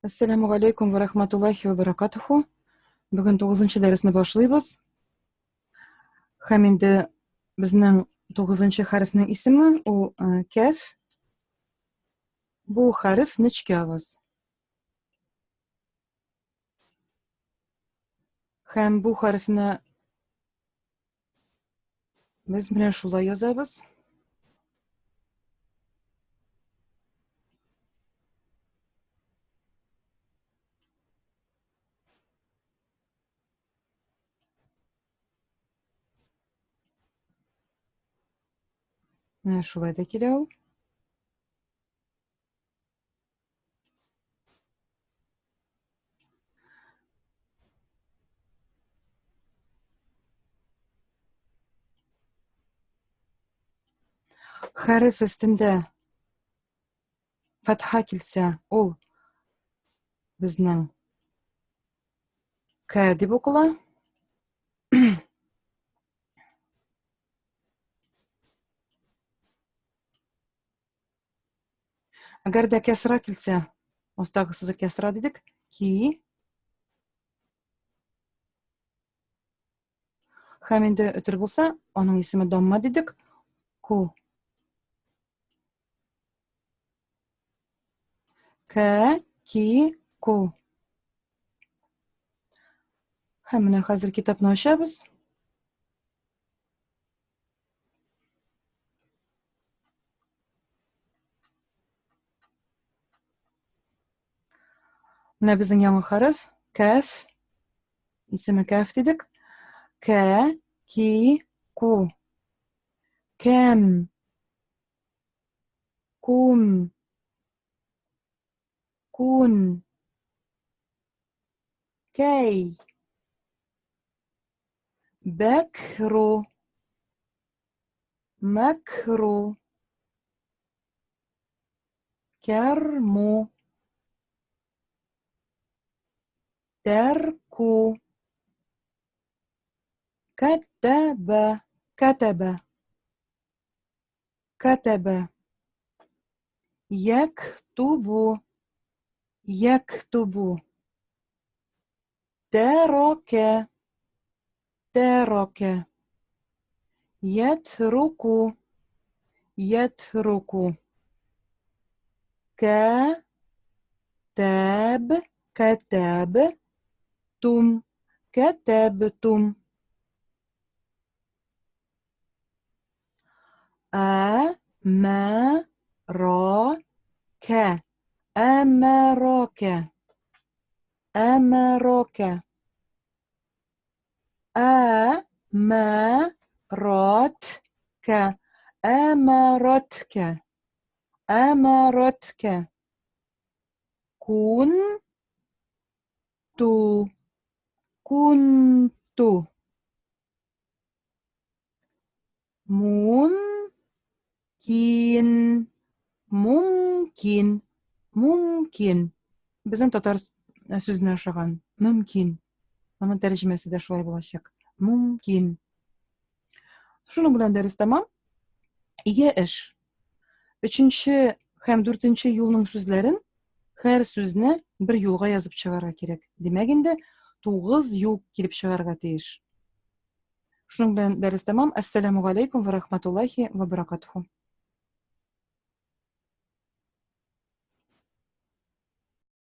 Ассаламу алейкум ва рахматуллахи ва баракатуху. Бүген 9-нчы дәресне башлыйбыз. Һәм инде безнең 9-нчы хәрефнең исеме ул каф. Бу хәреф нечкә авыз. Һәм бу хәрефне без менә шулай язабыз. Менә шулай да килә ул. Хәреф өстендә фатха килсә, ул безнең к дип укыла. Әгәр дә кәсра килсә, астагысызы кәсра дидек. Ки. Һәм инде өтер булса, аның исеме дамма дидек. Ку. К, ки, ку. Һәм менә хәзер китапны ачабыз. Менә безнең яңа хәреф каф. Исеме каф дидек. К, ки, ку. Кәм. Кум. Кун. Кәй. Бәкру. Мәкру. Кәрму. Тәрку. Кәтәбә. Кәтәбә. Кәтәбә. Яктубу. Яктубу. Тәрәкә. Тәрәкә. Ятруку. Ятруку. Кәтәб. Кәтәбтум. Кәтәбтум. Әмәрәкә. Әмәрәкә. Әмәрәкә. Әмәрәткә. Әмәрәткә. Әмәрәткә. Кунту. Кунту. Мумкин. Мумкин. Мумкин. Безнең татар сүзенә охшаган. Мөмкин. Аның тәрҗемәсе дә шулай булачак. Мумкин. Шуның белән дәрес тәмам. Игә эш. 3-нче һәм 4-нче юлның сүзләрен һәр сүзне бер юлга язып чыгарга кирәк. Димәк инде 9 юл килеп чыгарга тиеш. Шуның белән дәрес тәмам. Ассаламу алейкум ва рахматуллахи ва баракатуху.